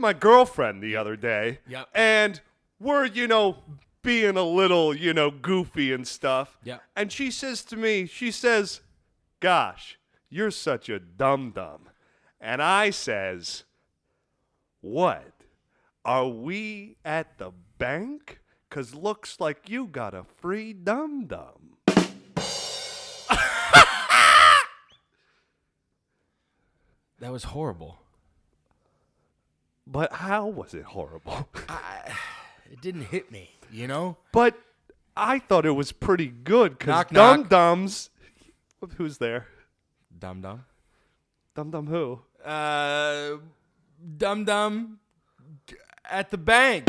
my girlfriend the other day. Yep. And we're, being a little, goofy and stuff. Yep. And she says to me, gosh, you're such a dum-dum. And I says, what? Are we at the bank? 'Cause looks like you got a free dum-dum. That was horrible. But how was it horrible? It didn't hit me, you know? But I thought it was pretty good because Knock, knock. dum-dums. Who's there? Dum-dum. Dum-dum who? Dum-dum at the bank.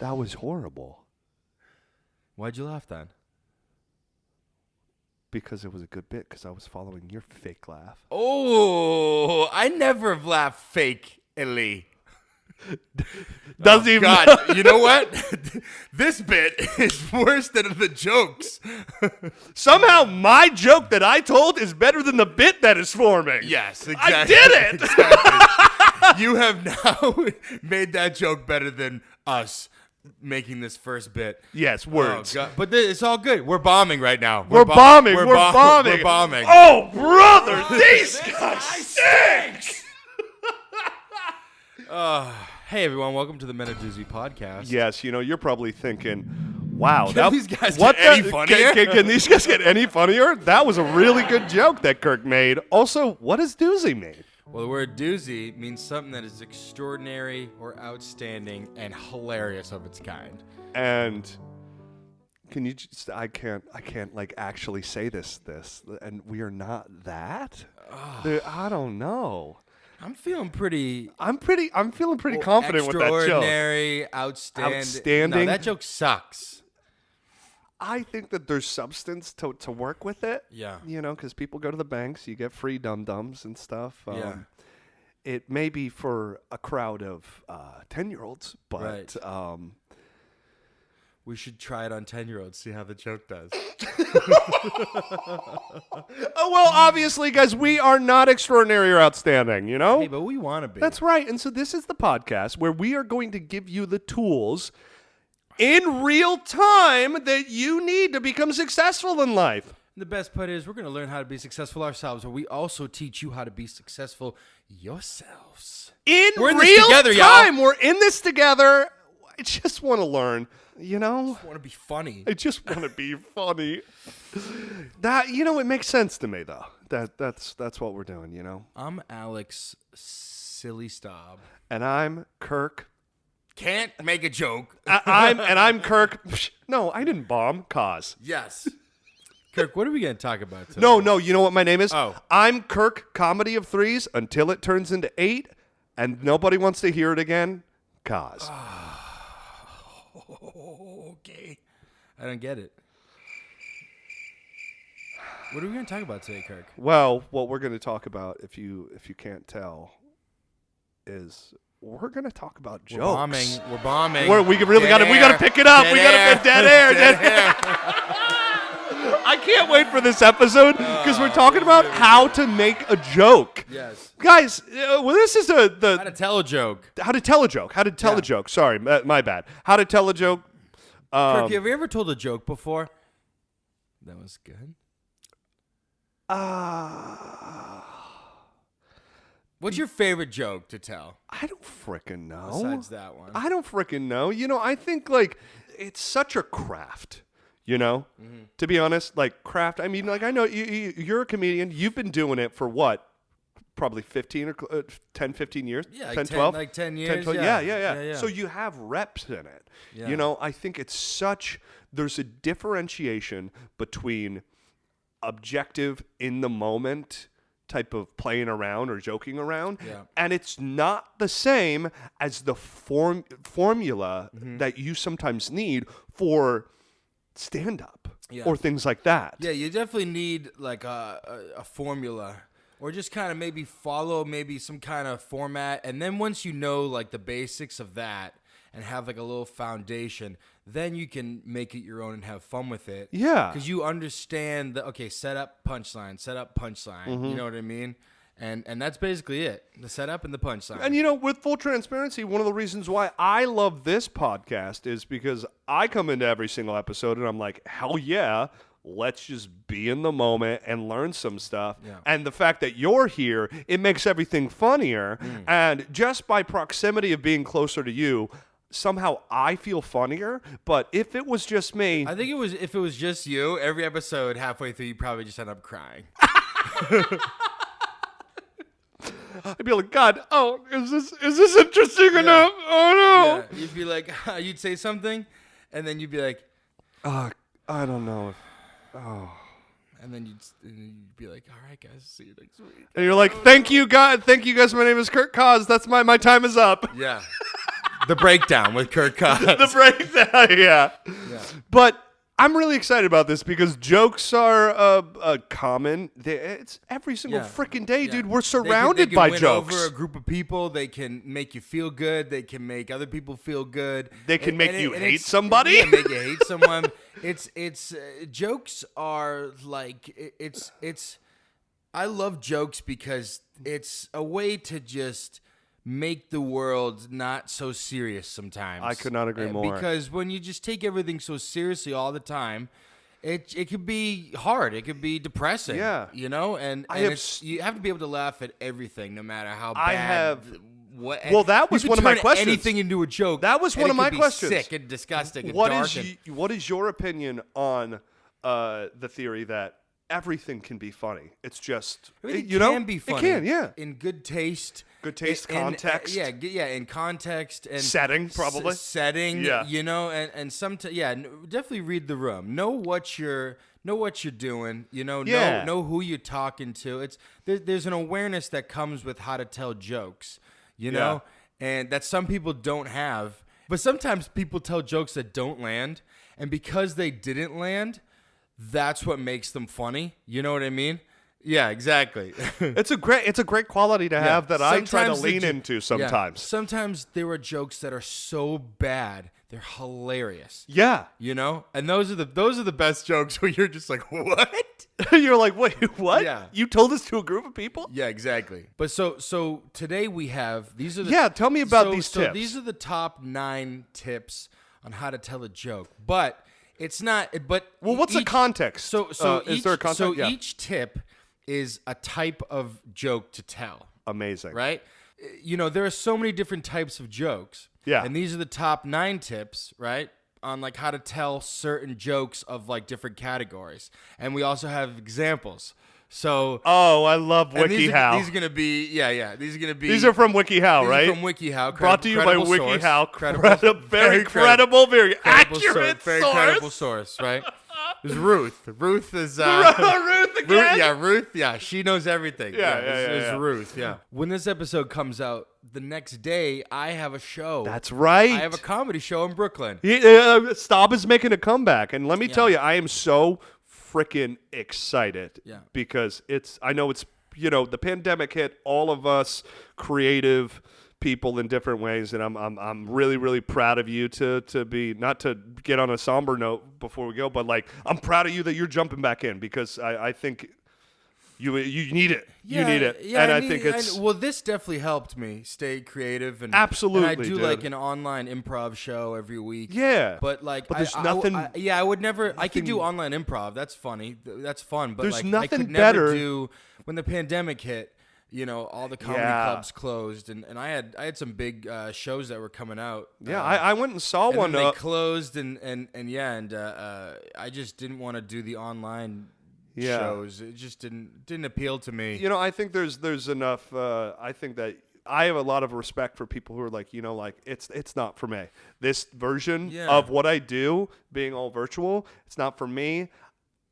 That was horrible. Why'd you laugh then? Because it was a good bit because I was following your fake laugh. Oh, I never have laughed fake-ily. Doesn't even. God, you know what? This bit is worse than the jokes. Somehow my joke that I told is better than the bit that is forming. Yes, exactly. I did it. Exactly. You have now made that joke better than us making this first bit. Yes, words. Oh, God. But it's all good. We're bombing right now. We're bombing. We're bombing. We're bombing. Oh, brother, these guys stink. Hey, everyone. Welcome to the MenofDoozy podcast. Yes, you're probably thinking, wow. Can these guys get any funnier? Can these guys get any funnier? That was a really good joke that Kirk made. Also, what does Doozy mean? Well, the word doozy means something that is extraordinary or outstanding and hilarious of its kind. And can you just, I can't like actually say this, and we are not that? I don't know. I'm feeling pretty. I'm feeling pretty confident with that joke. Extraordinary, outstanding. No, that joke sucks. I think that there's substance to work with it. Yeah. Because people go to the banks, you get free dum-dums and stuff. Yeah. It may be for a crowd of 10-year-olds, but right. We should try it on 10-year-olds, see how the joke does. Oh, well, obviously, guys, we are not extraordinary or outstanding, Hey, but we want to be. That's right. And so this is the podcast where we are going to give you the tools in real time that you need to become successful in life. The best part is we're going to learn how to be successful ourselves, but we also teach you how to be successful yourselves. We're in this real together, time. y'all. We're in this together. I just want to learn, I just want to be funny. I just want to be funny. That, it makes sense to me, though. That's what we're doing, I'm Alex Silly Staub. And I'm Kirk. Can't make a joke. I'm Kirk. No, I didn't bomb. Koz. Yes. Kirk, what are we going to talk about today? No, you know what my name is? Oh. I'm Kirk, comedy of threes, until it turns into 8, and nobody wants to hear it again. Koz. Okay. I don't get it. What are we going to talk about today, Kirk? Well, what we're going to talk about, if you can't tell, is we're going to talk about jokes. We're bombing. We got to pick it up. We got to put dead air. I can't wait for this episode because we're talking about how to make a joke. Yes. Guys, this is how to tell a joke. How to tell a joke. Sorry, my bad. How to tell a joke. Kirk, have you ever told a joke before? That was good. What's your favorite joke to tell? I don't frickin' know. Besides that one. I don't frickin' know. I think, it's such a craft, Mm-hmm. To be honest, craft. I mean, I know you're a comedian. You've been doing it for what? Probably 15 or 10, 15 years? Yeah, 10, 12? 10 years. 10, 12, yeah. Yeah. So you have reps in it. Yeah. I think there's a differentiation between objective in the moment type of playing around or joking around. Yeah. And it's not the same as the formula that you sometimes need for stand-up or things like that. Yeah, you definitely need a formula or just kind of maybe follow maybe some kind of format. And then once you know the basics of that and have a little foundation, then you can make it your own and have fun with it. Yeah. Because you understand set up, punchline. You know what I mean? And that's basically it. The setup and the punchline. And, with full transparency, one of the reasons why I love this podcast is because I come into every single episode and I'm like, hell yeah, let's just be in the moment and learn some stuff. Yeah. And the fact that you're here, it makes everything funnier. And just by proximity of being closer to you, somehow I feel funnier. But if it was just me, I think if it was just you, every episode halfway through, you probably just end up crying. I'd be like, God, is this interesting enough? Oh Yeah. You'd be like, you'd say something, and then you'd be like, no. I don't know. and then you'd be like, all right, guys, see you next week. And you're like, thank you, God. Thank you, guys. My name is Kirk Koz. That's my time is up. Yeah. The breakdown with Kirk Koz. The breakdown, yeah. But I'm really excited about this because jokes are common. It's every single freaking day, dude. We're surrounded by win jokes. Over a group of people, they can make you feel good. They can make other people feel good. They can make you hate somebody. Yeah, make you hate someone. It's jokes are like it's. I love jokes because it's a way to just make the world not so serious sometimes. I could not agree more. Because when you just take everything so seriously all the time, it could be hard. It could be depressing. Yeah. And you have to be able to laugh at everything, no matter how bad. I have. Well, that was one of my questions. Anything into a joke. That was one of my questions. Sick and disgusting. And What is your opinion on the theory that everything can be funny? It's just it can be funny. It can, yeah. In good taste. Good taste, context. In context and setting, probably. Setting, yeah. And sometimes, definitely read the room. Know what you're doing. Know who you're talking to. There's an awareness that comes with how to tell jokes. And that some people don't have. But sometimes people tell jokes that don't land, and because they didn't land, that's what makes them funny. You know what I mean? Yeah, exactly. It's a great quality to have that I try to lean into sometimes. Yeah. Sometimes there are jokes that are so bad they're hilarious. Yeah. And those are the best jokes where you're just like, what? You're like, wait, what? Yeah. You told this to a group of people? Yeah, exactly. But so today we have these are the tell me about these tips. So these are the top 9 tips on how to tell a joke. But it's not. But what's the context? Is there a context? So each tip is a type of joke to tell. Amazing. Right? There are so many different types of jokes. Yeah. And these are the top 9 tips, right? On like how to tell certain jokes of like different categories. And we also have examples. So I love WikiHow. These are gonna be These are gonna be. These are from WikiHow, right? From WikiHow. Brought to you by WikiHow. Very credible, very accurate very source. credible source, right? There's Ruth. Ruth is Ruth again. Ruth. Yeah, she knows everything. Yeah. Ruth. Yeah. When this episode comes out, the next day I have a show. That's right. I have a comedy show in Brooklyn. Staub is making a comeback, and let me tell you, I am so freaking excited. Yeah. Because I know it's the pandemic hit all of us creative people in different ways, and I'm really, really proud of you to be, not to get on a somber note before we go, but like I'm proud of you that you're jumping back in, because I think you need it. You need it. Yeah, and I think it's well, this definitely helped me stay creative, and absolutely. And I do dude. like an online improv show every week. Yeah, but there's nothing. I would never. I could do online improv. That's funny. That's fun. But there's like, nothing I could better. never do when the pandemic hit. All the comedy clubs closed, and I had some big shows that were coming out. Yeah, I went and saw one. They closed, and I just didn't want to do the online shows. It just didn't appeal to me. I think there's enough. I think that I have a lot of respect for people who are like, it's not for me. This version of what I do, being all virtual, it's not for me.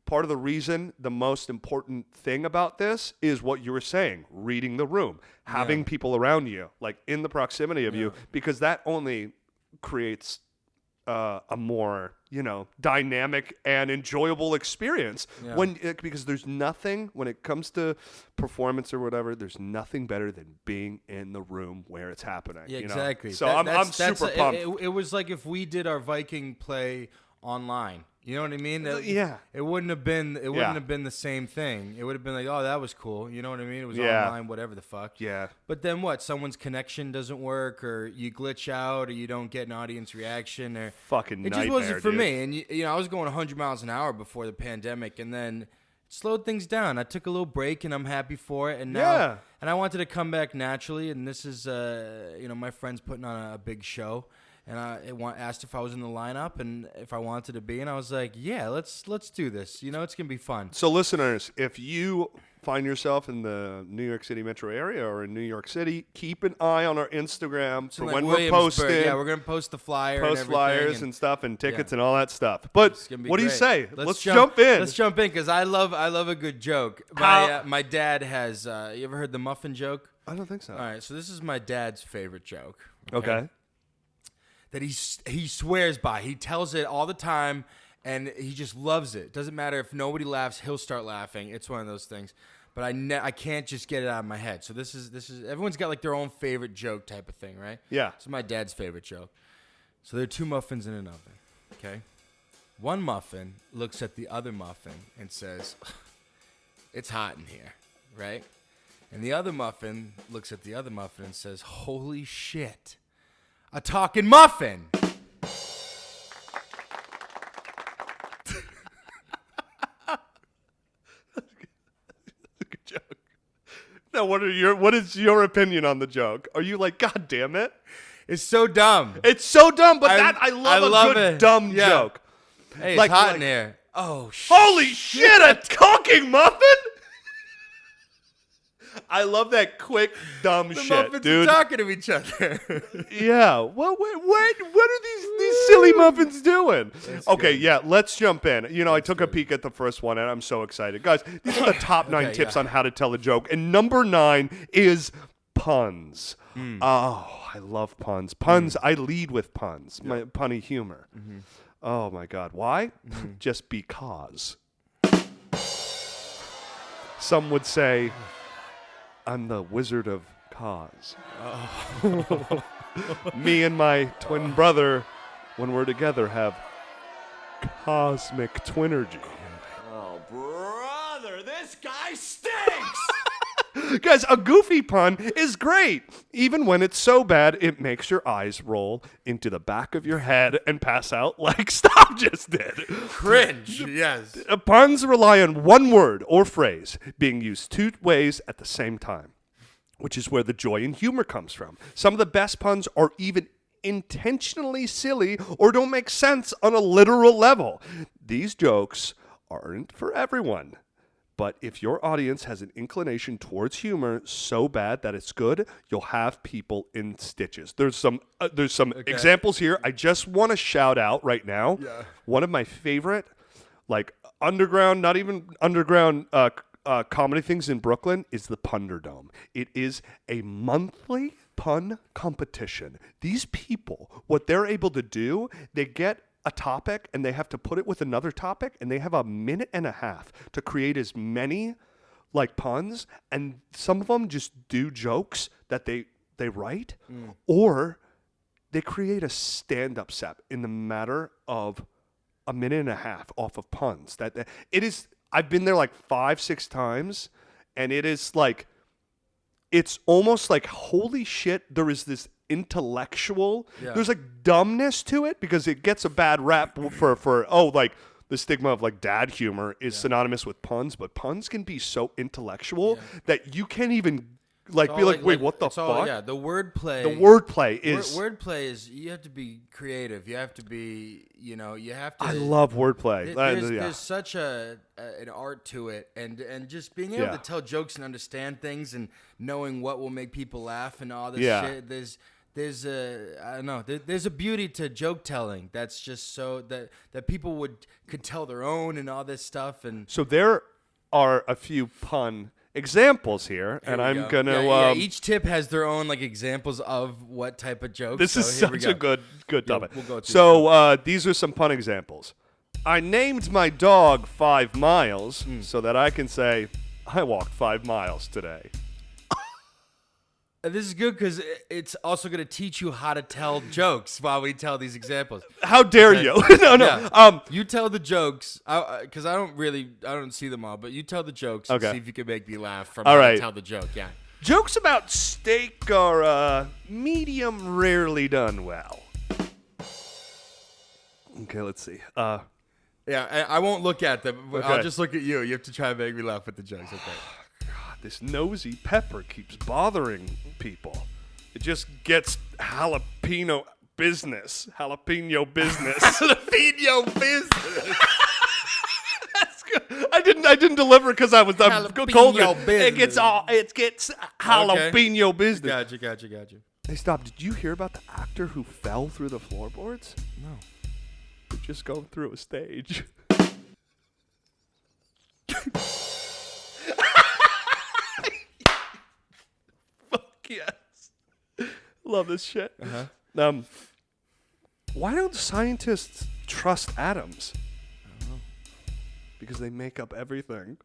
Part of the reason, the most important thing about this is what you were saying, reading the room, having people around you, like in the proximity of you, because that only creates a more, dynamic and enjoyable experience. Because there's nothing, when it comes to performance or whatever, there's nothing better than being in the room where it's happening. Yeah, exactly. So I'm super pumped. It was like if we did our Viking play online. You know what I mean? Yeah. It wouldn't have been. It wouldn't have been the same thing. It would have been like, oh, that was cool. You know what I mean? It was online, whatever the fuck. Yeah. But then what? Someone's connection doesn't work, or you glitch out, or you don't get an audience reaction, or fucking it nightmare, just wasn't for dude. me. And you know, I was going 100 miles an hour before the pandemic, and then it slowed things down. I took a little break, and I'm happy for it. And now, and I wanted to come back naturally. And this is, you know, my friend's putting on a big show. And I asked if I was in the lineup and if I wanted to be, and I was like, "Yeah, let's do this. You know, it's gonna be fun." So, listeners, if you find yourself in the New York City metro area or in New York City, keep an eye on our Instagram for like when we're posting. Yeah, we're gonna post the flyer, post and flyers and stuff, and tickets and all that stuff. But what do you great. say? Let's jump in. Let's jump in because I love a good joke. My dad has. You ever heard the muffin joke? I don't think so. All right, so this is my dad's favorite joke. Okay. That he swears by. He tells it all the time, and he just loves it. Doesn't matter if nobody laughs, he'll start laughing. It's one of those things. But I can't just get it out of my head. So this is everyone's got like their own favorite joke type of thing, right? Yeah. This is my dad's favorite joke. So there are 2 muffins in an oven. Okay. One muffin looks at the other muffin and says, "It's hot in here," right? And the other muffin looks at the other muffin and says, "Holy shit. A talking muffin." Good joke. Now, what is your opinion on the joke? Are you like, God damn it? It's so dumb. It's so dumb, but I love a good dumb joke. Hey, it's hot in here. Oh, shit. Holy shit, a talking muffin? I love that quick, dumb The shit, muffins dude. are talking to each other. Yeah. Well, what are these silly muffins doing? Okay, yeah, let's jump in. You know, I took a peek at the first one, and I'm so excited. Guys, these are the top 9 tips on how to tell a joke. And number 9 is puns. Oh, I love puns. Puns, I lead with puns. My punny humor. Oh, my God. Why? Just because. Some would say, I'm the Wizard of Koz. Oh. Me and my twin brother, when we're together, have cosmic twinergy. Oh, brother, this guy stinks! Guys, a goofy pun is great. Even when it's so bad, it makes your eyes roll into the back of your head and pass out like Staub just did. Cringe. Yes. Puns rely on one word or phrase being used 2 ways at the same time, which is where the joy and humor comes from. Some of the best puns are even intentionally silly or don't make sense on a literal level. These jokes aren't for everyone. But if your audience has an inclination towards humor so bad that it's good, you'll have people in stitches. There's some examples here. I just want to shout out right now. Yeah. One of my favorite, like underground, not even underground comedy things in Brooklyn is the Punderdome. It is a monthly pun competition. These people, what they're able to do, they get a topic and they have to put it with another topic, and they have a minute and a half to create as many like puns, and some of them just do jokes that they write, or they create a stand-up set in the matter of a minute and a half off of puns. That it is. I've been there like 5-6 times, and it is like, it's almost like, holy shit, there is this intellectual, there's like dumbness to it, because it gets a bad rap for like the stigma of like dad humor is synonymous with puns, but puns can be so intellectual that you can't even like be like, wait, what the fuck? The wordplay. The wordplay is wordplay is, you have to be creative. You have to be, you have to. I love wordplay. There's such an art to it, and just being able to tell jokes and understand things and knowing what will make people laugh and all this shit. There's a beauty to joke telling that's just so that people could tell their own and all this stuff. And so there are a few pun examples here, and I'm gonna each tip has their own like examples of what type of joke. This is such a good topic. We'll go so these are some pun examples. I named my dog 5 miles so that I can say I walked 5 miles today. This is good because it's also going to teach you how to tell jokes while we tell these examples. How dare you? No. Yeah. You tell the jokes because I don't see them all, but you tell the jokes and see if you can make me laugh from how to tell the joke. Yeah. Jokes about steak are medium rarely done well. Okay, let's see. Yeah, I won't look at them. Okay. I'll just look at you. You have to try and make me laugh with the jokes. Okay. God, this nosy pepper keeps bothering people. It just gets jalapeno business. Jalapeno business. Jalapeno business. That's good. I didn't deliver because I was cold. It gets jalapeno business. Gotcha. Hey, stop. Did you hear about the actor who fell through the floorboards? No. We're just going through a stage. Fuck yes. Love this shit. Uh-huh. Why don't scientists trust atoms? I don't know. Because they make up everything.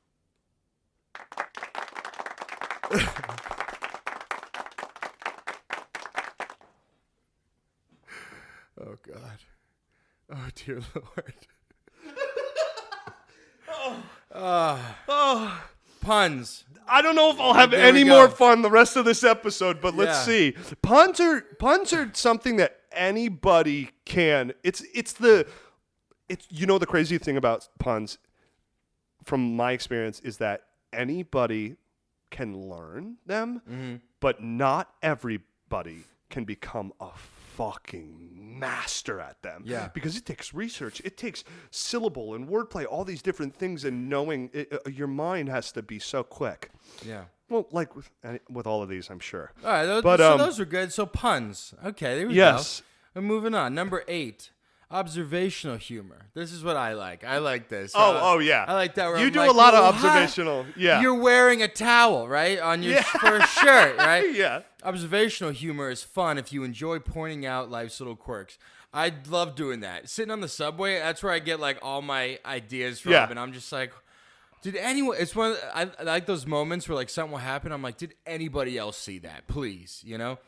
Oh, God. Oh, dear Lord. Puns. I don't know if I'll have There any we more go. fun the rest of this episode, but let's see. Puns are something that anybody can. It's you know, the crazy thing about puns, from my experience, is that anybody can learn them, but not everybody can become a fucking master at them. Yeah. Because it takes research. It takes syllable and wordplay, all these different things, and knowing your mind has to be so quick. Yeah. Well, like with all of these, I'm sure. All right, so those are good. So puns. Okay, there we go. And moving on. Number 8, observational humor. This is what I like. I like this. Oh yeah. I like that. Where You I'm do like, a lot of "Well, observational. Yeah. You're wearing a towel, right, on your first shirt, right? Yeah. Observational humor is fun if you enjoy pointing out life's little quirks. I love doing that. Sitting on the subway, that's where I get like all my ideas from, and I'm just like, did anyone? It's one. I like those moments where like something will happen. I'm like, did anybody else see that? Please, you know.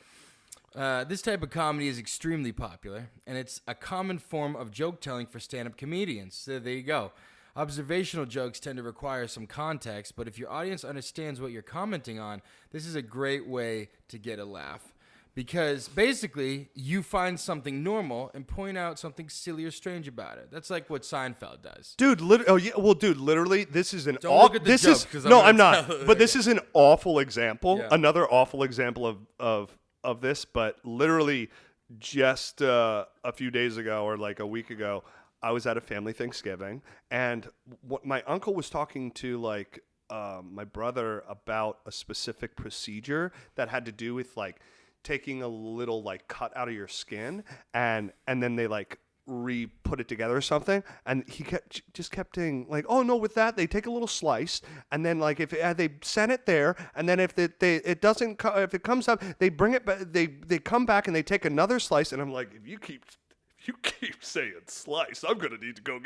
This type of comedy is extremely popular, and it's a common form of joke telling for stand-up comedians. So there you go. Observational jokes tend to require some context, but if your audience understands what you're commenting on, this is a great way to get a laugh. Because basically, you find something normal and point out something silly or strange about it. That's like what Seinfeld does. Dude, literally, this is an Don't look at the joke, 'cause I'm not. tell- But this is an awful example. Yeah. Another awful example of this. But literally, just a few days ago or like a week ago, I was at a family Thanksgiving, and my uncle was talking to like my brother about a specific procedure that had to do with like taking a little like cut out of your skin and then they like re-put it together or something, and he kept saying like, oh no, with that they take a little slice, and then like if they send it there, and then if it comes up, they bring it back, they come back and they take another slice, and I'm like, if you keep saying slice, I'm gonna need to go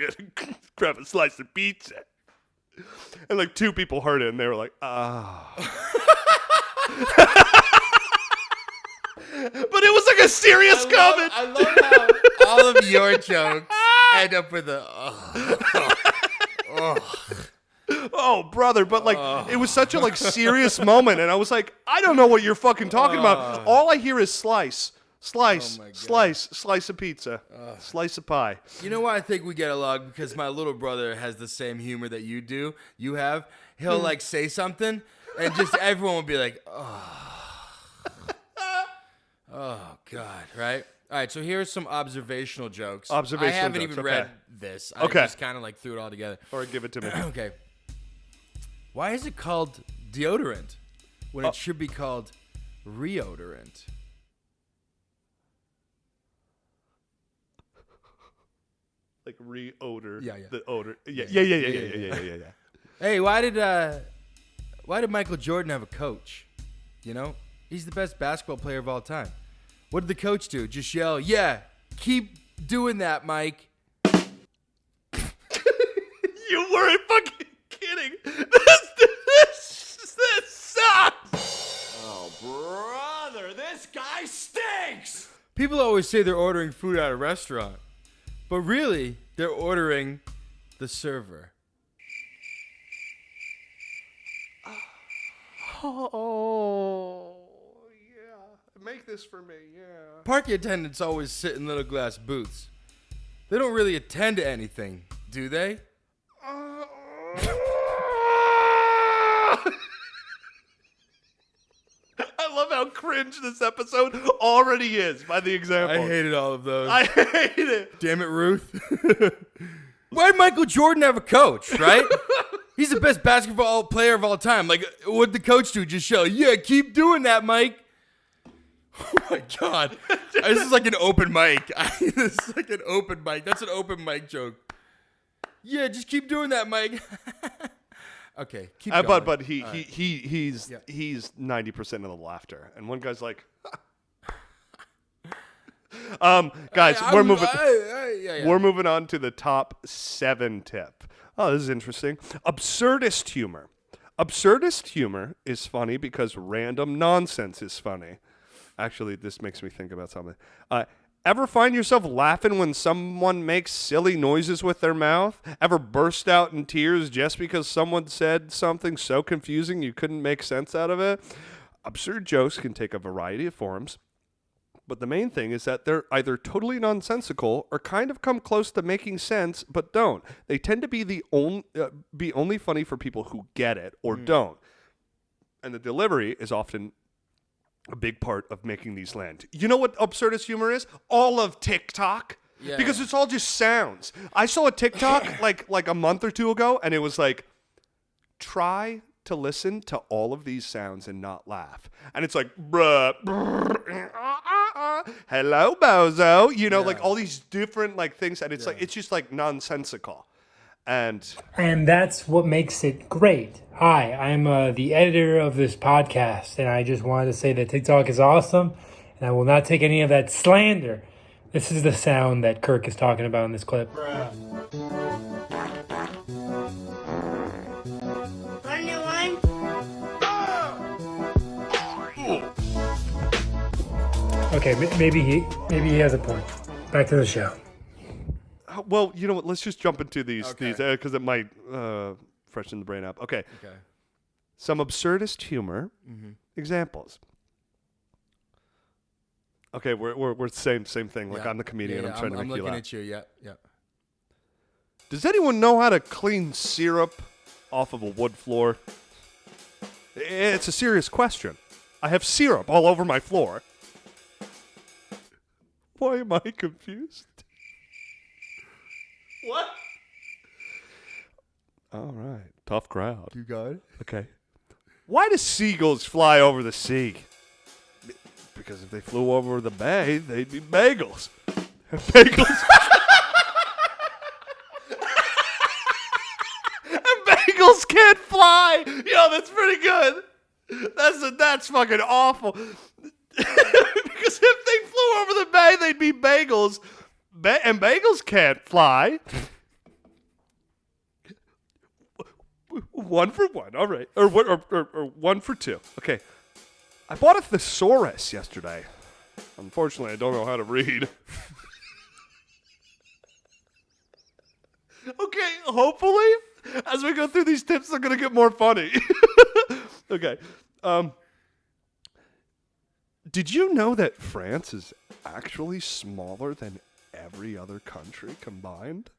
grab a slice of pizza. And like 2 people heard it and they were like, But it was like a serious comment. I love how all of your jokes end up with a Oh, brother, but like it was such a like serious moment, and I was like, I don't know what you're fucking talking about. All I hear is slice of pizza, slice of pie. You know why I think we get along? Because my little brother has the same humor that you do. You have. He'll like say something, and just everyone will be like, oh God, right? All right, so here's some observational jokes. I haven't jokes, even okay. read this. I just kind of like threw it all together. Or give it to me. Okay. Why is it called deodorant when it should be called reodorant? Like re-odor. Yeah. The odor. Yeah. Hey, why did Michael Jordan have a coach? You know, he's the best basketball player of all time. What did the coach do? Just yell, "Yeah, keep doing that, Mike." You weren't fucking kidding. This sucks. Oh, brother. People always say they're ordering food at a restaurant, but really, they're ordering the server. Oh, yeah. Make this for me, yeah. Parking attendants always sit in little glass booths. They don't really attend to anything, do they? I love how cringe this episode already is by the example. I hated all of those. I hate it. Damn it, Ruth. Why'd Michael Jordan have a coach, right? He's the best basketball player of all time. Like, what'd the coach do? Just show, yeah, keep doing that, Mike. Oh, my God. This is like an open mic. This is like an open mic. That's an open mic joke. Yeah, just keep doing that, Mike. Okay, keep going. But he's 90% of the laughter, and one guy's like, guys, we're moving. We're moving on to the top 7 tip. Oh, this is interesting. Absurdist humor. Absurdist humor is funny because random nonsense is funny. Actually, this makes me think about something. Ever find yourself laughing when someone makes silly noises with their mouth? Ever burst out in tears just because someone said something so confusing you couldn't make sense out of it? Absurd jokes can take a variety of forms, but the main thing is that they're either totally nonsensical or kind of come close to making sense but don't. They tend to be only funny for people who get it or don't. And the delivery is often a big part of making these land. You know what absurdist humor is? All of TikTok. Yeah, because it's all just sounds. I saw a TikTok like a month or two ago, and it was like, try to listen to all of these sounds and not laugh. And it's like, bruh, hello, bozo. You know, like all these different like things, and it's like it's just like nonsensical. And that's what makes it great. Hi, I'm the editor of this podcast, and I just wanted to say that TikTok is awesome, and I will not take any of that slander. This is the sound that Kirk is talking about in this clip. Okay, maybe he has a point. Back to the show. well, you know what? Let's just jump into these Okay. because it might freshen the brain up. Okay. Some absurdist humor examples. Okay, we're same thing. Like I'm the comedian. I'm trying to make you laugh. I'm looking at you. Yeah. Does anyone know how to clean syrup off of a wood floor? It's a serious question. I have syrup all over my floor. Why am I confused? What? All right. Tough crowd. You got it? Okay. Why do seagulls fly over the sea? Because if they flew over the bay, they'd be bagels. And bagels... and bagels can't fly! Yo, that's pretty good. That's fucking awful. Because if they flew over the bay, they'd be bagels. And bagels can't fly. 1 for 1, all right. Or 1 for 2. Okay. I bought a thesaurus yesterday. Unfortunately, I don't know how to read. Okay, hopefully, as we go through these tips, they're going to get more funny. Okay. Did you know that France is actually smaller than every other country combined?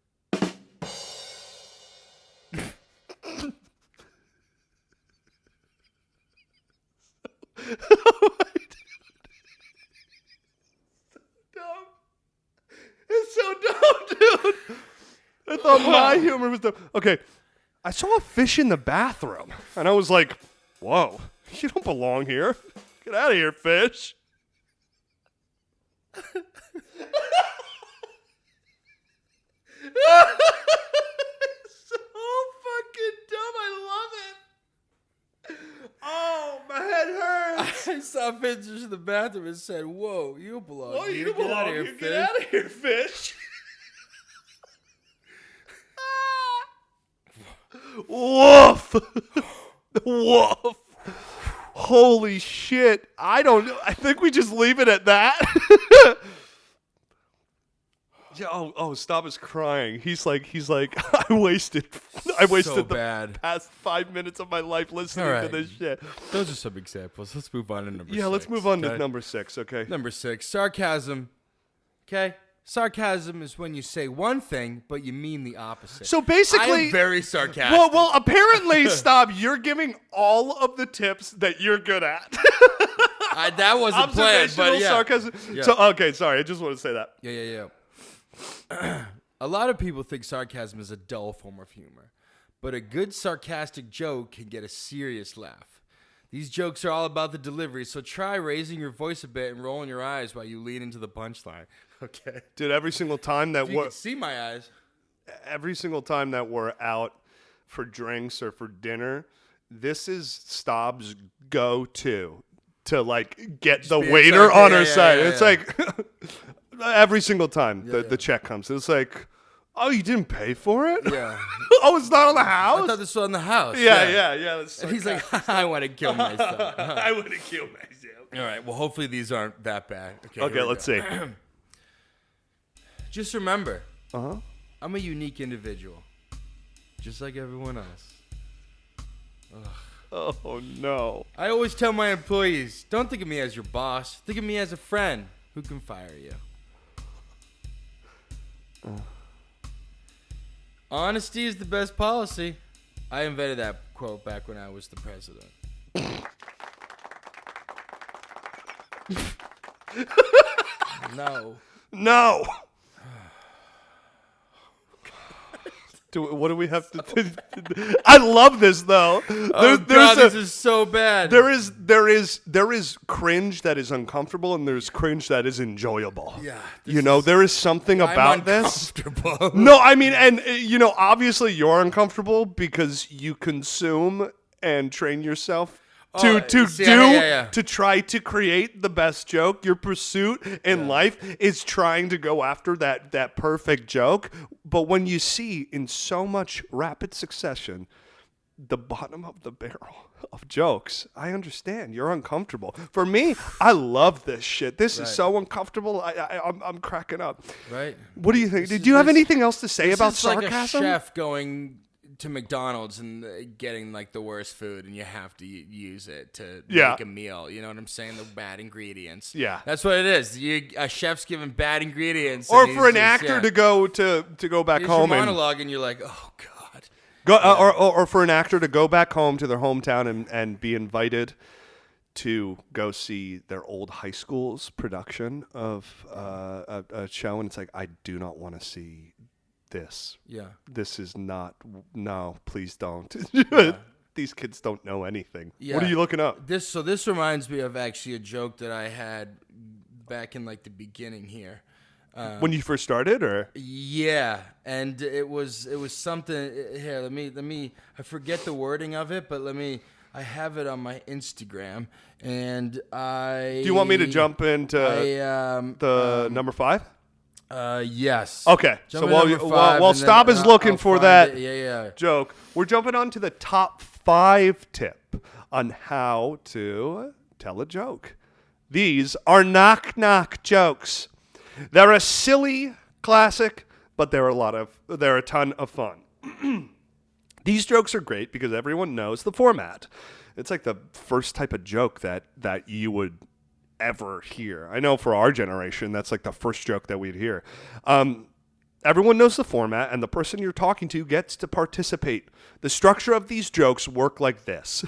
It's so dumb, dude. I thought my humor was dumb. Okay, I saw a fish in the bathroom, and I was like, whoa, you don't belong here. Get out of here, fish. It's so fucking dumb. I love it. Oh, my head hurts. I saw pictures in the bathroom and said, "Whoa, you don't belong. Oh, here. you Get belong out of here, here. fish." Get out of here, fish. Woof. Woof. Holy shit. I don't know. I think we just leave it at that. Yeah, Staub is crying. He's like, I wasted the past 5 minutes of my life listening to this shit. Those are some examples. Let's move on to number 6. Yeah, let's move on to number 6, okay? Number 6, sarcasm. Okay? Sarcasm is when you say one thing, but you mean the opposite. So basically, I am very sarcastic. Well, apparently, Staub, you're giving all of the tips that you're good at. That wasn't planned, but yeah. Sarcasm. Yeah. So, okay, sorry. I just want to say that. Yeah. A lot of people think sarcasm is a dull form of humor, but a good sarcastic joke can get a serious laugh. These jokes are all about the delivery, so try raising your voice a bit and rolling your eyes while you lean into the punchline. Okay. Dude, every single time that You can see my eyes. Every single time that we're out for drinks or for dinner, this is Staub's go-to to like get the waiter on her side. It's like every single time the check comes, it's like, oh, you didn't pay for it? Yeah. Oh, it's not on the house? I thought this was on the house. Yeah. And he's like, I want to kill myself. I want to kill myself. All right. Well, hopefully these aren't that bad. Okay, let's see. Just remember, I'm a unique individual, just like everyone else. Ugh. Oh, no. I always tell my employees, don't think of me as your boss. Think of me as a friend who can fire you. Honesty is the best policy. I invented that quote back when I was the president. No. What do we have to do? I love this though. This is so bad. There is cringe that is uncomfortable, and there's cringe that is enjoyable. Yeah, there is something about this. Uncomfortable. No, I mean, and obviously you're uncomfortable because you consume and train yourself to try to create the best joke. Your pursuit in life is trying to go after that perfect joke. But when you see in so much rapid succession the bottom of the barrel of jokes, I understand you're uncomfortable. For me, I love this shit. This is so uncomfortable. I'm cracking up. Right. What do you think? Did you have anything else to say about sarcasm? Like a chef going to McDonald's and getting like the worst food, and you have to use it to make a meal. You know what I'm saying? The bad ingredients. Yeah, that's what it is. A chef's given bad ingredients, or for an actor to go back home your monologue, and you're like, oh god. Or for an actor to go back home to their hometown and be invited to go see their old high school's production of a show, and it's like, I do not want to see this. Yeah. This is not. No, please don't. These kids don't know anything. Yeah. What are you looking up? This reminds me of actually a joke that I had back in like the beginning here. When you first started, or? Yeah, and it was something here. Let me I forget the wording of it, but I have it on my Instagram, and Do you want me to jump into the number 5? Yes. Okay. So while Staub is looking for that joke, we're jumping on to the top 5 tip on how to tell a joke. These are knock-knock jokes. They're a silly classic, but they're a ton of fun. These jokes are great because everyone knows the format. It's like the first type of joke that you would ever hear. I know for our generation, that's like the first joke that we'd hear. Everyone knows the format, and the person you're talking to gets to participate. The structure of these jokes work like this.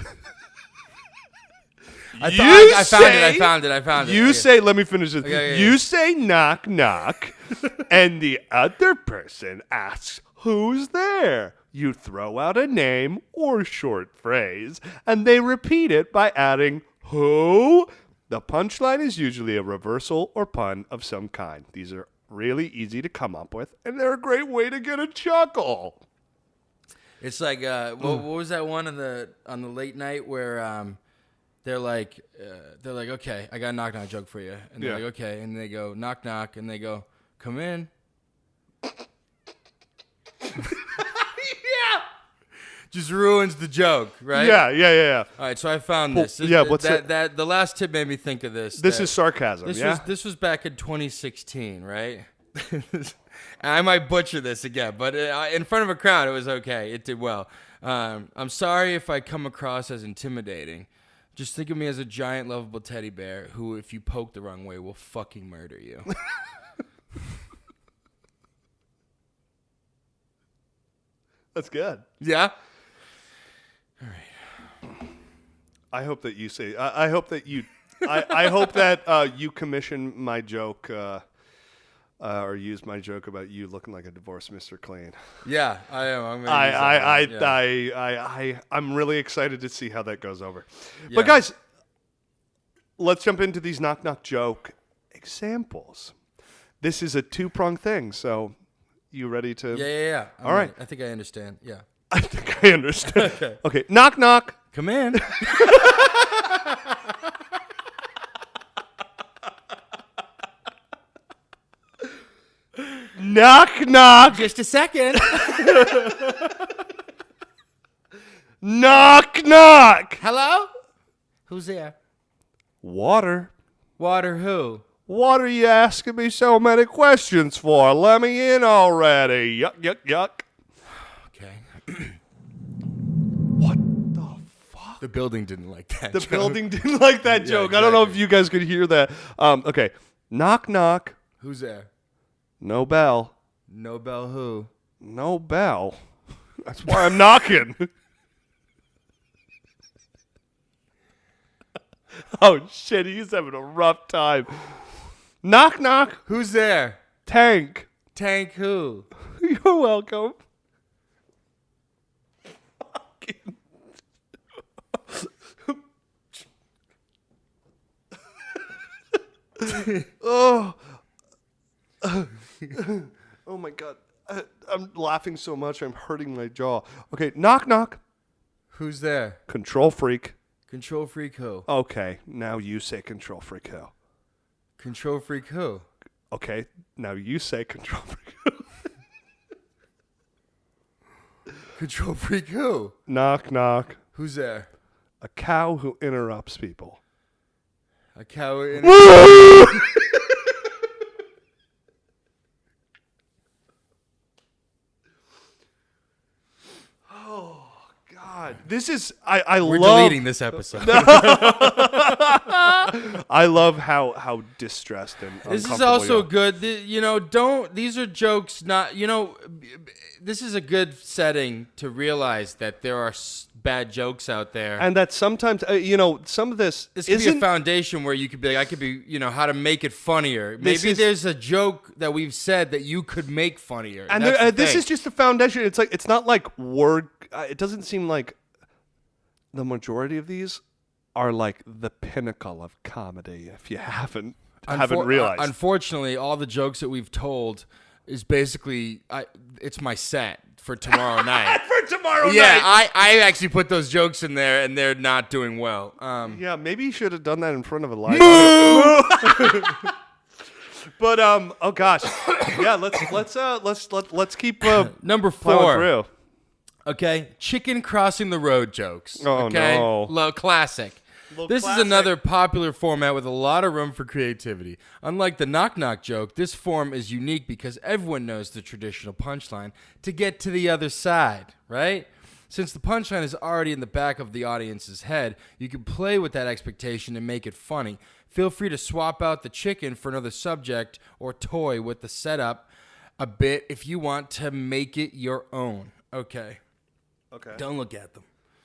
I found it. You say, let me finish this. You say knock, knock, and the other person asks, who's there? You throw out a name or short phrase, and they repeat it by adding, who? The punchline is usually a reversal or pun of some kind. These are really easy to come up with, and they're a great way to get a chuckle. It's like, what was that one on the late night where they're like, okay, I got a knock knock joke for you, and they're like, okay, and they go knock knock, and they go, come in. just ruins the joke, right? Yeah. All right, so I found this. yeah, what's that? The last tip made me think of this. This is sarcasm, This was back in 2016, right? I might butcher this again, but in front of a crowd, it was okay. It did well. I'm sorry if I come across as intimidating. Just think of me as a giant, lovable teddy bear who, if you poke the wrong way, will fucking murder you. That's good. Yeah? All right. I hope that you say. I hope that you. I hope that you commission my joke, or use my joke about you looking like a divorced Mr. Clean. Yeah, I am. I'm gonna use that one. I'm really excited to see how that goes over. Yeah. But guys, let's jump into these knock knock joke examples. This is a two-pronged thing, so you ready to? Yeah. All right. I think I understand. Yeah. I think I understand. Okay. Knock knock. Come in. Knock knock. Just a second. Knock knock. Hello? Who's there? Water. Water who? What are you asking me so many questions for? Let me in already. Yuck, yuck, yuck. Okay. What the fuck? The building didn't like that. The joke. building didn't like that joke. I don't know if exactly. you guys could hear that. Okay. Knock, knock. Who's there? No bell. No bell who? No bell. That's why I'm knocking. Oh, shit. He's having a rough time. Knock, knock. Who's there? Tank. Tank who? You're welcome. Oh. Oh my God. I'm laughing so much I'm hurting my jaw. Okay, knock knock. Who's there? Control freak. Control freak who? Okay, now you say control freak who. Control freak who? Okay, now you say control freak who. Control freak who? Knock knock. Who's there? A cow who interrupts people. A cow in God, this is I We're love deleting this episode. I love how distressed and This is uncomfortable also you are. good. Don't. These are jokes. Not. This is a good setting to realize that there are bad jokes out there. And that sometimes some of this This could be isn't a foundation where you could be like, I could be, how to make it funnier. Maybe is- there's a joke that we've said that you could make funnier. and That's the this thing. is just a foundation. It's not like word. It doesn't seem like the majority of these are like the pinnacle of comedy. If you haven't realized, Unfortunately, all the jokes that we've told is basically it's my set for tomorrow night. for tomorrow Yeah, night. I actually put those jokes in there, and they're not doing well. Yeah, maybe you should have done that in front of a live audience. But oh gosh, yeah. Let's keep Number plowing 4. through. Okay, chicken crossing the road jokes. Oh, okay? no. Classic. This classic. is another popular format with a lot of room for creativity. Unlike the knock-knock joke, this form is unique because everyone knows the traditional punchline to get to the other side, right? Since the punchline is already in the back of the audience's head, you can play with that expectation and make it funny. Feel free to swap out the chicken for another subject or toy with the setup a bit if you want to make it your own. Okay. Okay. Don't look at them.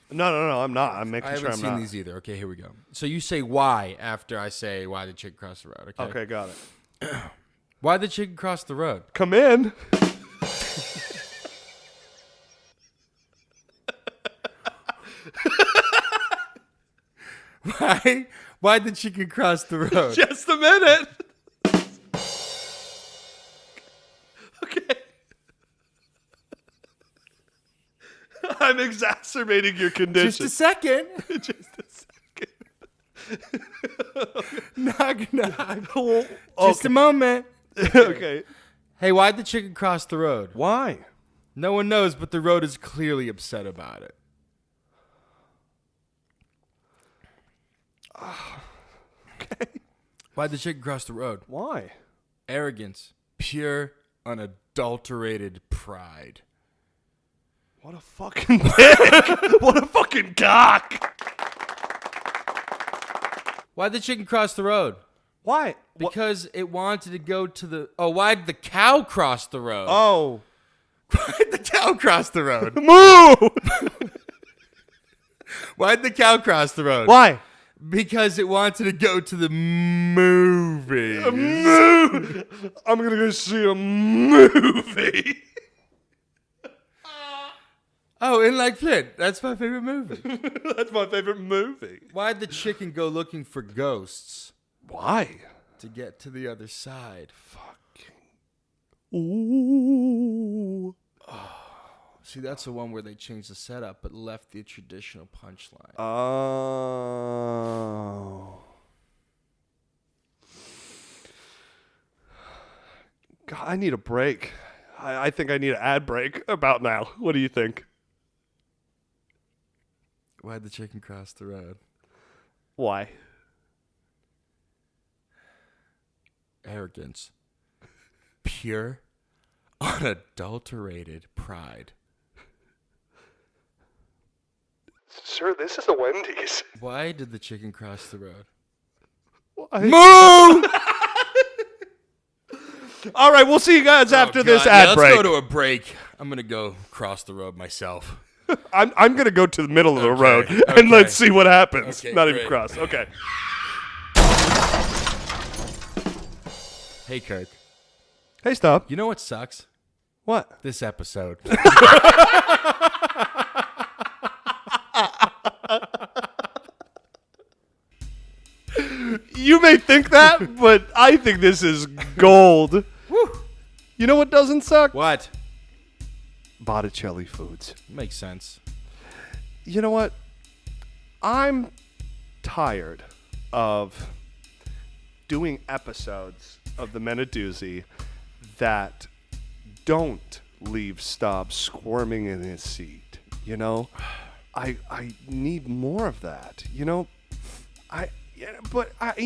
No, I'm not. I'm making I sure haven't I'm seen not. these either. Okay, here we go. So you say why after I say why the chicken crossed the road. Okay. Okay, got it. Why the chicken cross the road? Come in. Why? Why'd the chicken cross the road? Just a minute. Okay. I'm exacerbating your condition. Just a second. Just a second. Knock, knock. Oh, Just a moment. okay. Hey, why'd the chicken cross the road? Why? No one knows, but the road is clearly upset about it. Okay. Why'd the chicken cross the road? Why? Arrogance. Pure, unadulterated pride. What a fucking dick. What a fucking cock. Why'd the chicken cross the road? Why? Because it wanted to go to the... Oh, why'd the cow cross the road? Oh. Why'd the cow cross the road? Moo! Why'd the cow cross the road? Why? Because it wanted to go to the movie. Moo! I'm gonna go see a movie. Oh, in like Flint. That's my favorite movie. That's my favorite movie. Why'd the chicken go looking for ghosts? Why? To get to the other side. Ooh. See, that's the one where they changed the setup but left the traditional punchline. Oh. God, I need a break. I think I need an ad break about now. What do you think? Why'd the chicken cross the road? Why? Arrogance. Pure, unadulterated pride. Sir, this is a Wendy's. Why did the chicken cross the road? Why? Moo! All right, we'll see you guys after this ad let's break. go to a break. I'm going to go cross the road myself. I'm going to go to the middle of the road, and okay. let's see what happens. Okay, Not even great. cross. Okay. Hey, Kirk. Hey, Staub. You know what sucks? What? This episode. You may think that, but I think this is gold. Woo. You know what doesn't suck? What? Botticelli Foods. Makes sense. You know what? I'm tired of doing episodes of the MenofDoozy that don't leave Staub squirming in his seat. You know, I need more of that. You know, you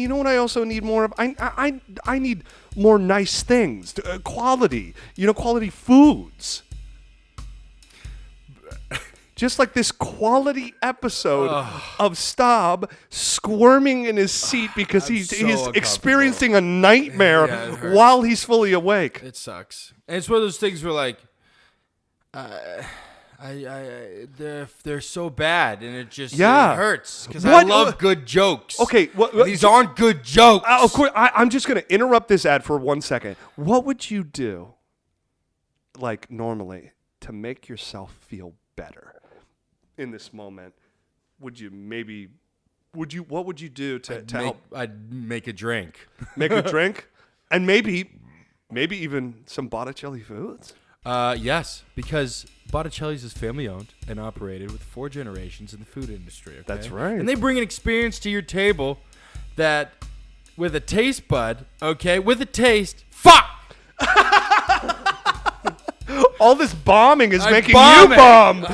know what I also need more of? I need more nice things, quality. You know, quality foods. Just like this quality episode of Staub squirming in his seat because he's experiencing a nightmare while he's fully awake. It sucks. And it's one of those things where, like, they're so bad, and it just it hurts because I love good jokes. Okay, these aren't good jokes. Of course, I'm just going to interrupt this ad for 1 second. What would you do, like normally, to make yourself feel better in this moment? What would you do to help? I'd make a drink. Make a drink, and maybe even some Botticelli Foods. Yes, because Botticelli's is family owned and operated with 4 generations in the food industry. Okay? That's right. And they bring an experience to your table that, with a taste bud, with a taste, fuck! All this bombing is making bomb you it. bomb.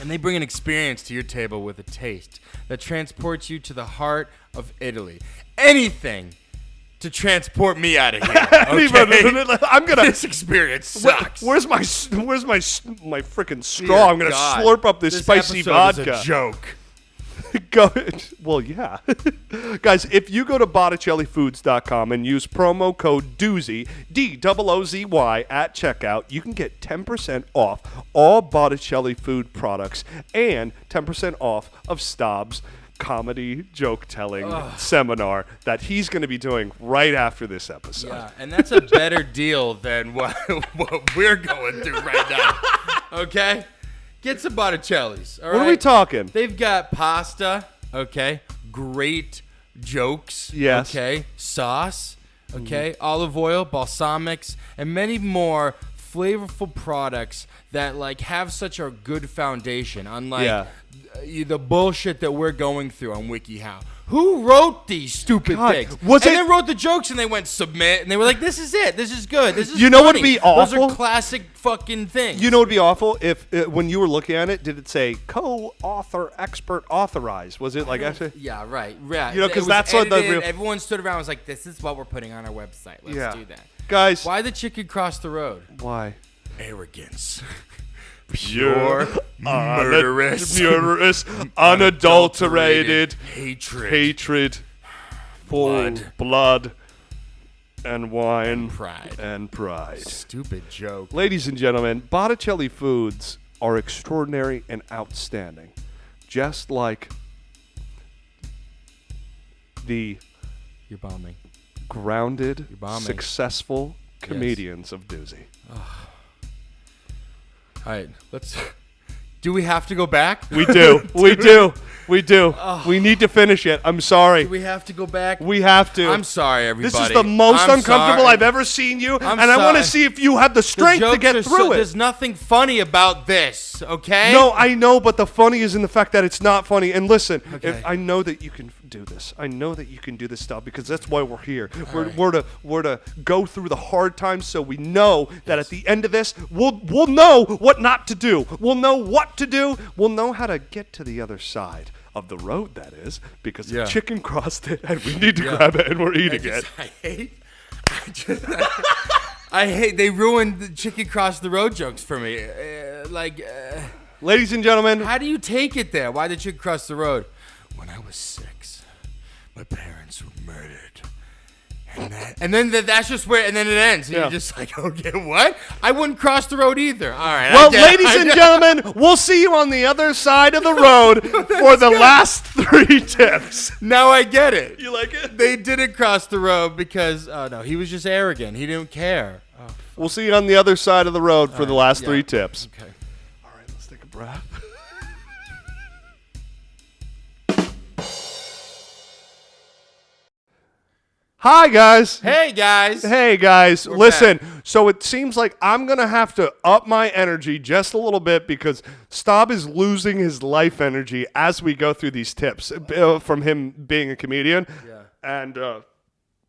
And they bring an experience to your table with a taste that transports you to the heart of Italy. Anything to transport me out of here. Okay? I'm gonna. This experience sucks. Where's my freaking straw? I'm gonna slurp up this spicy episode vodka. Is a joke. Well, yeah. Guys, if you go to BotticelliFoods.com and use promo code Doozy, DOOZY, at checkout, you can get 10% off all Botticelli food products and 10% off of Staub's comedy joke-telling seminar that he's going to be doing right after this episode. Yeah, and that's a better deal than what we're going through right now. Okay? Get some Botticellis. All right? What are we talking? They've got pasta, okay? Great jokes, yes. Okay? Sauce, okay? Olive oil, balsamics, and many more flavorful products that like have such a good foundation, unlike the bullshit that we're going through on WikiHow. Who wrote these stupid God, things? was and it- then wrote the jokes and they went submit and they were like, this is it. This is good. This is You know funny. what'd be awful? Those are classic fucking things. You know what'd be awful if when you were looking at it, did it say co-author, expert, authorized? Was it like actually? Yeah, right. You know, 'cause It was that's what the edited, real- everyone stood around and was like, this is what we're putting on our website. Let's do that. Guys. Why the chicken cross the road? Why? Arrogance. Pure, murderous, unadulterated hatred. hatred for blood and wine Pride. and pride. Stupid joke. Ladies and gentlemen, Botticelli foods are extraordinary and outstanding, just like the You're bombing. grounded, You're bombing. successful comedians of Doozy. All right, let's. Do we have to go back? We do. We do. We do. We need to finish it. I'm sorry. Do we have to go back? We have to. I'm sorry, everybody. This is the most I'm uncomfortable sorry. I've ever seen you, I'm and I want to sorry. see if you have the The strength to jokes get are through it. There's nothing funny about this, okay? No, I know, but the funny is in the fact that it's not funny. And listen, Okay. I know that you can do this. I know that you can do this stuff because that's why we're here. right. We're to go through the hard times so we know that at the end of this, we'll know what not to do. We'll know what to do. We'll know how to get to the other side of the road, that is, because the Yeah. chicken crossed it and we need to grab it and we're eating it. I hate. They ruined the chicken cross the road jokes for me. Ladies and gentlemen, How do you take it there? Why did chicken cross the road? When I was 6, my parents were murdered. And then that's just where, and then it ends. And Yeah. you're just like, okay, what? I wouldn't cross the road either. All right. well, I get it. ladies and gentlemen, we'll see you on the other side of the road for the last 3 tips. Now I get it. You like it? They didn't cross the road because, no, he was just arrogant. He didn't care. Oh, We'll see you on the other side of the road for the last 3 tips. okay. All right, let's take a breath. Hi, guys. Hey, guys. Hey, guys. We're Listen, so it seems like I'm going to have to up my energy just a little bit because Staub is losing his life energy as we go through these tips from him being a comedian. Yeah. And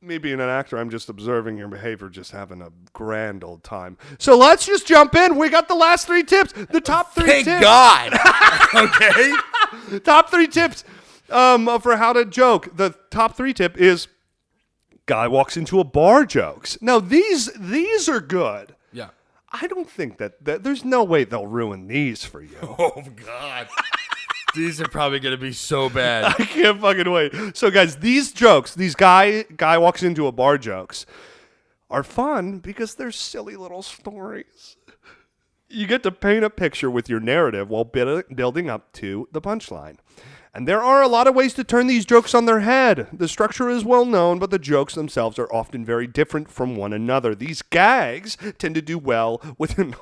me being an actor, I'm just observing your behavior, just having a grand old time. So let's just jump in. We got the last 3 tips, the top 3 Thank tips. God. Okay. Top 3 tips for how to joke. The top 3 tip is guy walks into a bar jokes. Now, these are good. Yeah. I don't think that there's no way they'll ruin these for you. Oh, God. These are probably going to be so bad. I can't fucking wait. So, guys, these jokes, these guy walks into a bar jokes, are fun because they're silly little stories. You get to paint a picture with your narrative while building up to the punchline. And there are a lot of ways to turn these jokes on their head. The structure is well known, but the jokes themselves are often very different from one another. These gags tend to do well with an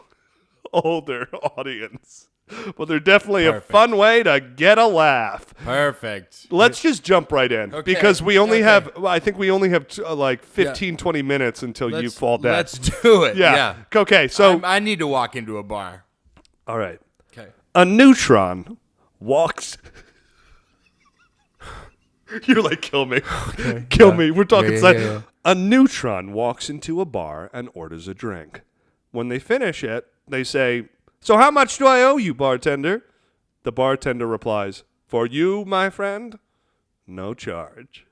older audience. But they're definitely a fun way to get a laugh. Perfect. Let's just jump right in because we only have, I think we only have like 15, 20 minutes until you fall down. Let's do it. Yeah. Okay, so. I need to walk into a bar. All right. Okay. A neutron walks. You're like, kill me. Okay. Kill me. We're talking Yeah. A neutron walks into a bar and orders a drink. When they finish it, they say, "So how much do I owe you, bartender?" The bartender replies, "For you, my friend, no charge."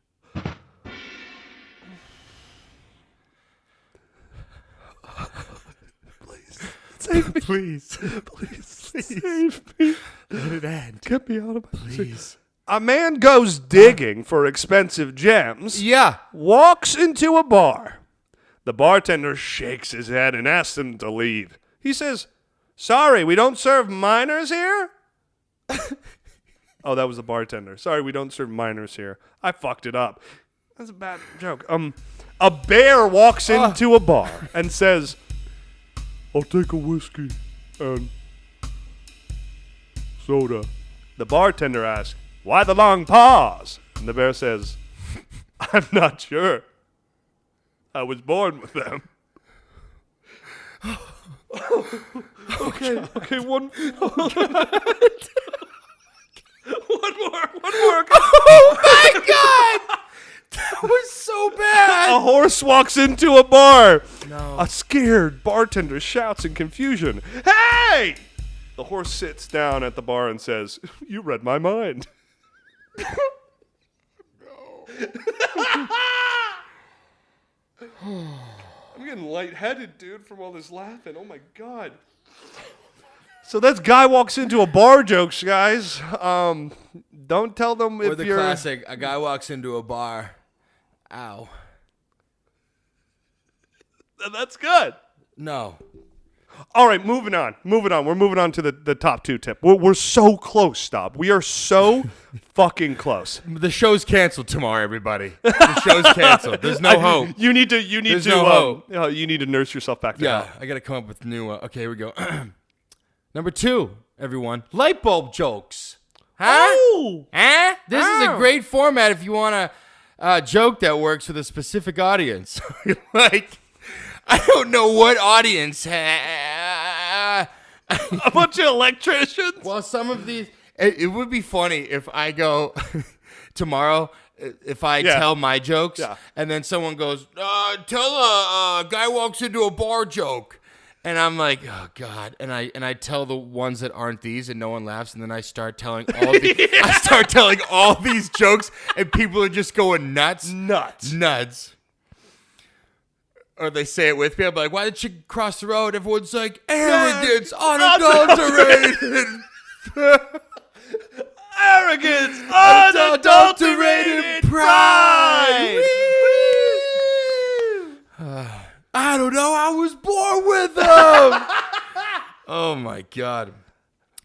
Please. Save me. Please. Save me. Let it end. Get me out of my Please. A man goes digging for expensive gems, Yeah. walks into a bar. The bartender shakes his head and asks him to leave. He says, "Sorry, we don't serve minors here?" Oh, that was the bartender. "Sorry, we don't serve minors here. I fucked it up." That's a bad joke. A bear walks into a bar and says, "I'll take a whiskey and soda." The bartender asks, "Why the long pause?" And the bear says, "I'm not sure. I was born with them." Okay, one. One more. Oh my god! That was so bad. A horse walks into a bar. No. A scared bartender shouts in confusion, "Hey!" The horse sits down at the bar and says, "You read my mind." I'm getting lightheaded, dude, from all this laughing. Oh my god. So that's guy walks into a bar jokes, guys. Don't tell them Or if the you're classic, a guy walks into a bar. Ow. That's good. No. All right, moving on. We're moving on to the top 2 tip. We're so close, Staub. We are so fucking close. The show's canceled tomorrow, everybody. The show's canceled. There's no hope. You need There's to no hope. you need to nurse yourself back to Yeah, health. I got to come up with new. Okay, here we go. Number 2, everyone. Light bulb jokes. Huh? Oh! Huh? This is a great format if you want a joke that works with a specific audience. Like, I don't know what audience. A bunch of electricians. Well, some of these. It would be funny if I go tomorrow. If I tell my jokes, and then someone goes, "Tell a guy walks into a bar joke," and I'm like, "Oh God!" And I tell the ones that aren't these, and no one laughs, and then I start telling all I start telling all these jokes, and people are just going nuts. Or they say it with me. I'm like, "Why did she cross the road?" Everyone's like, "Arrogance, unadulterated." Arrogance, unadulterated pride. I don't know. I was born with them. Oh my God.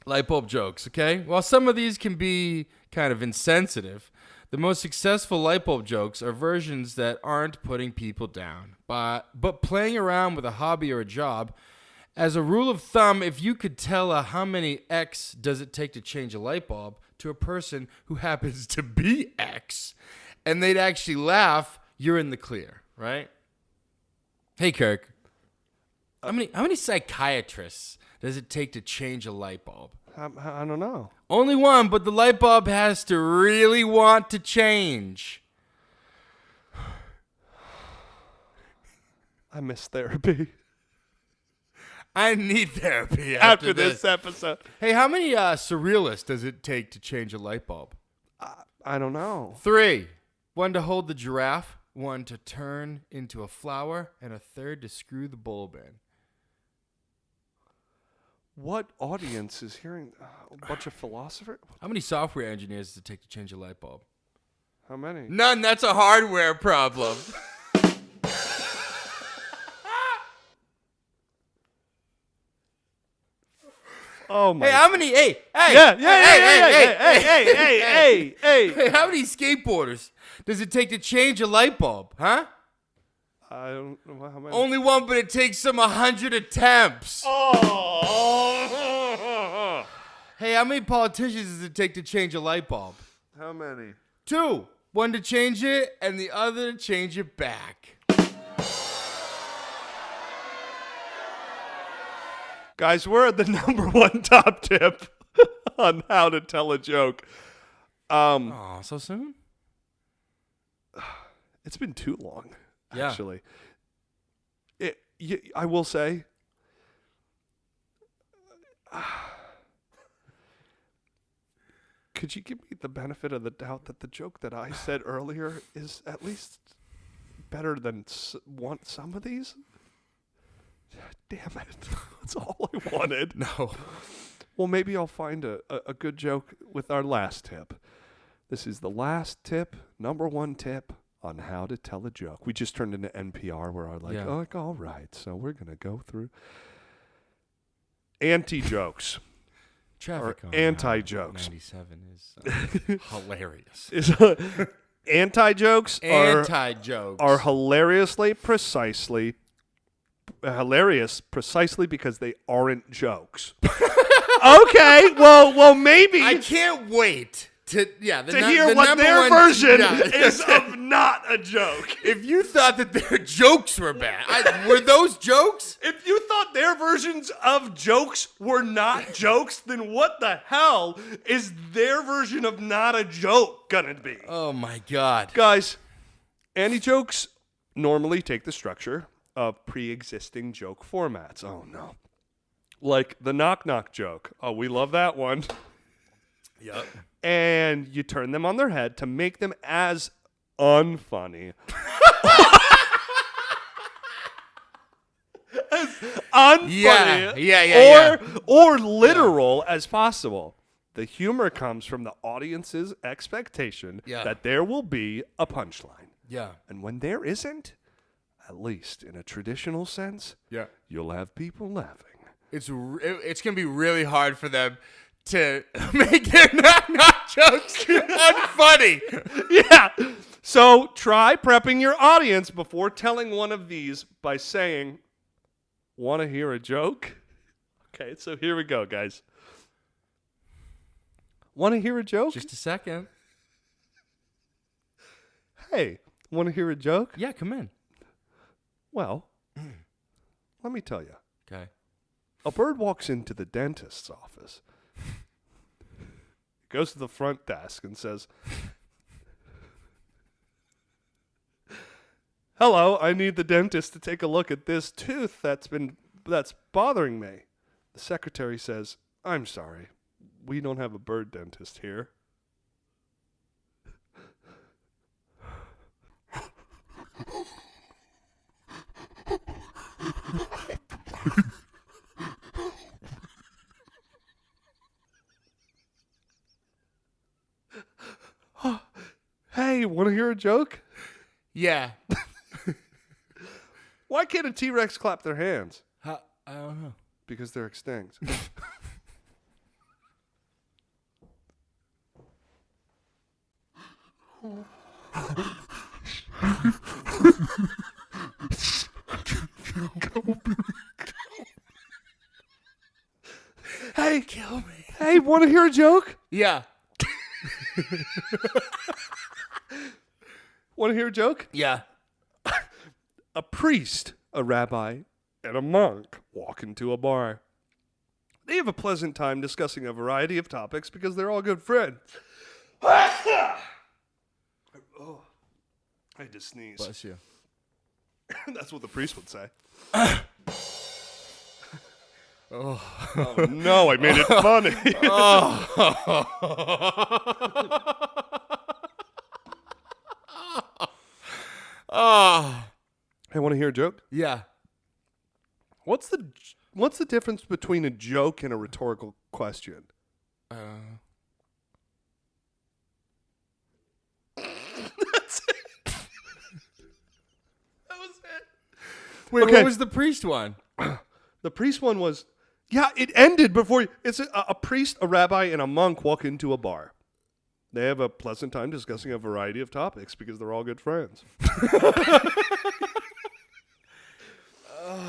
Light bulb jokes, okay? While some of these can be kind of insensitive, the most successful light bulb jokes are versions that aren't putting people down, but playing around with a hobby or a job. As a rule of thumb, if you could tell how many X does it take to change a light bulb to a person who happens to be X, and they'd actually laugh, you're in the clear, right? Hey, Kirk. How many psychiatrists does it take to change a light bulb? I don't know. Only one, but the light bulb has to really want to change. I miss therapy. I need therapy After this episode. Hey, how many surrealists does it take to change a light bulb? I don't know. 3. 1 to hold the giraffe, 1 to turn into a flower, and a 3rd to screw the bulb in. What audience is hearing a bunch of philosophers? How many software engineers does it take to change a light bulb? How many? None. That's a hardware problem. Oh my! Hey, how many? Hey! Hey! Hey, how many skateboarders does it take to change a light bulb? Huh? I don't know how many. Only 1, but it takes them 100 attempts. Oh! Hey, how many politicians does it take to change a light bulb? How many? 2. 1 to change it, and the other to change it back. Guys, we're at the number 1 top tip on how to tell a joke. Oh, so soon? It's been too long, Yeah. actually. I will say, could you give me the benefit of the doubt that the joke that I said earlier is at least better than some of these? Damn it. That's all I wanted. No. Well, maybe I'll find a good joke with our last tip. This is the last tip, number 1 tip on how to tell a joke. We just turned into NPR where I'm like, all right, so we're going to go through anti-jokes. Traffic Or on anti-jokes. 97 is hilarious. Anti-jokes Anti-jokes. are hilarious precisely because they aren't jokes. Okay, well maybe. I can't wait to hear what their version is of not a joke. If you thought that their jokes were bad, were those jokes? If you thought their versions of jokes were not jokes, then what the hell is their version of not a joke gonna be? Oh my God. Guys, anti-jokes normally take the structure of pre-existing joke formats. Oh no. Like the knock-knock joke. Oh, we love that one. Yep. And you turn them on their head to make them as unfunny. As unfunny. Yeah. Or literal as possible. The humor comes from the audience's expectation that there will be a punchline. Yeah. And when there isn't, at least in a traditional sense, you'll have people laughing. It's going to be really hard for them to make their knock-knock jokes unfunny. Yeah. So try prepping your audience before telling one of these by saying, "Want to hear a joke?" Okay, so here we go, guys. Want to hear a joke? Just a second. Hey, want to hear a joke? Yeah, come in. Well, let me tell you. Okay. A bird walks into the dentist's office, goes to the front desk and says, "Hello, I need the dentist to take a look at this tooth that's bothering me." The secretary says, "I'm sorry, we don't have a bird dentist here." Hey, want to hear a joke? Yeah. Why can't a T-Rex clap their hands? I don't know. Because they're extinct. Hey, Kill me. hey, want to hear a joke? Yeah. Want to hear a joke? Yeah. A priest, a rabbi, and a monk walk into a bar. They have a pleasant time discussing a variety of topics because they're all good friends. Oh, I had to sneeze. Bless you. That's what the priest would say. Oh. Oh no, I made it funny. Oh. Hey, want to hear a joke? Yeah. What's the difference between a joke and a rhetorical question? That's it. That was it. Wait, Okay. what was the priest one? The priest one was, it ended before. It's a priest, a rabbi, and a monk walk into a bar. They have a pleasant time discussing a variety of topics because they're all good friends.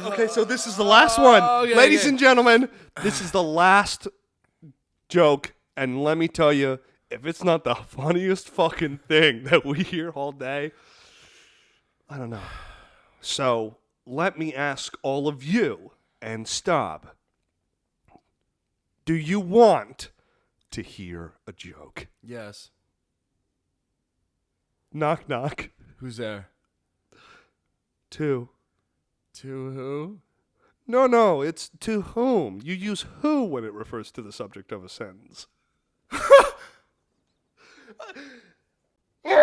Okay, so this is the last one. Ladies and gentlemen, this is the last joke. And let me tell you, if it's not the funniest fucking thing that we hear all day, I don't know. So let me ask all of you and Staub, do you want to hear a joke? Yes. Knock, knock. Who's there? To. To who? No, it's to whom. You use who when it refers to the subject of a sentence. Oh my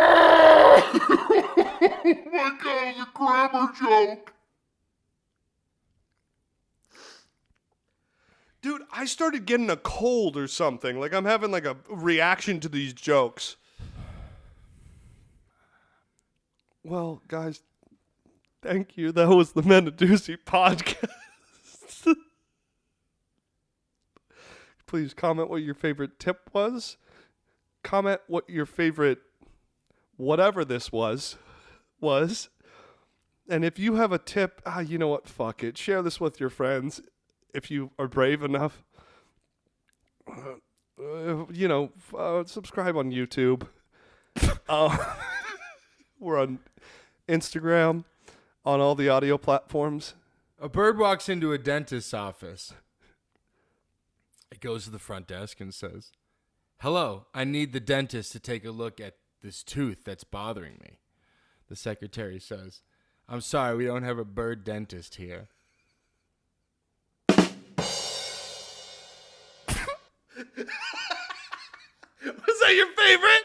God, it was a grammar joke. Dude, I started getting a cold or something. Like I'm having like a reaction to these jokes. Well, guys, thank you. That was the MenofDoozy podcast. Please comment what your favorite tip was. Comment what your favorite whatever this was. And if you have a tip, you know what? Fuck it. Share this with your friends if you are brave enough. subscribe on YouTube. We're on Instagram, on all the audio platforms. A bird walks into a dentist's office. It goes to the front desk and says, "Hello, I need the dentist to take a look at this tooth that's bothering me." The secretary says, "I'm sorry, we don't have a bird dentist here." Was that your favorite?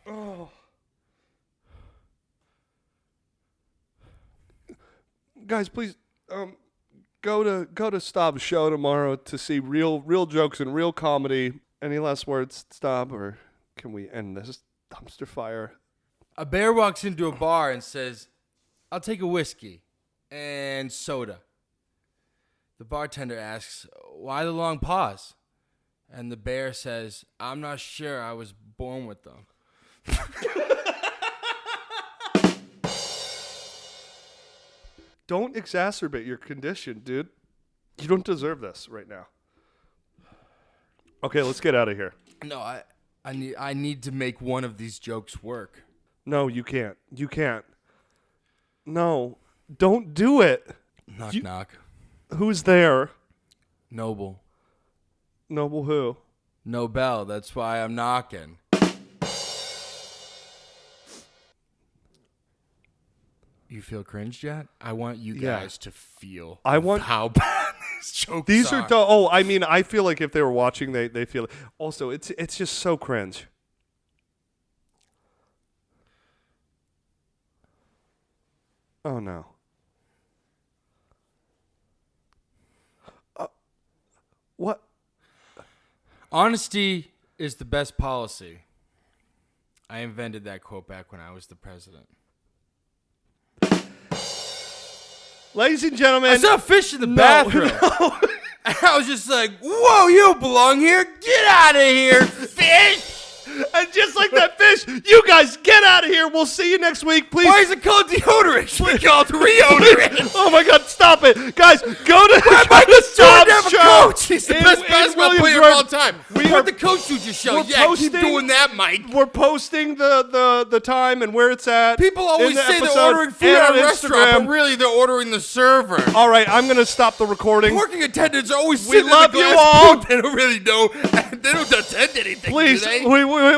Oh. Guys, please go to Staub's show tomorrow to see real jokes and real comedy. Any last words, Staub, or can we end this dumpster fire? A bear walks into a bar and says, "I'll take a whiskey and soda." The bartender asks, "Why the long pause?" And the bear says, "I'm not sure, I was born with them." Don't exacerbate your condition, dude. You don't deserve this right now. Okay, let's get out of here. No, I need to make one of these jokes work. No, you can't. You can't. No, don't do it. Knock, knock. Who's there? Noble. Noble who? Nobel, that's why I'm knocking. You feel cringed yet? I want you guys to feel how bad these jokes These are. I feel like if they were watching, they feel it. Also, it's just so cringe. Oh, no. What? Honesty is the best policy. I invented that quote back when I was the president. Ladies and gentlemen. I saw a fish in the bathroom. No. And I was just like, "Whoa, you don't belong here. Get out of here, fish." And just like that fish, you guys get out of here. We'll see you next week. Please. Why is it called deodorant? We call it reodorant. Oh my God, stop it. Guys, go to Jordan Staub's have a show. coach. He's the best basketball player of all time. Where'd the coach you just show? Yeah, keep doing that, Mike. We're posting the time and where it's at. People always say episode they're ordering food and at on a restaurant, Instagram. but really they're ordering the server. All right, I'm going to stop the recording. Working attendants are always We sitting love in the you glass all. booth. They don't really know. They don't attend anything, Please, do they?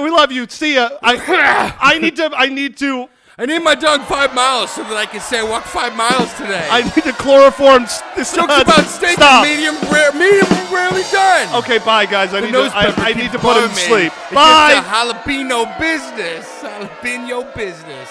we love you. See ya. I need to I need my dog 5 miles so that I can say I walked 5 miles today. I need to chloroform this. Jokes about steak Stop. medium rarely done. Okay, bye guys. I need to put him to sleep. It's Bye. just a jalapeno business. Jalapeno business.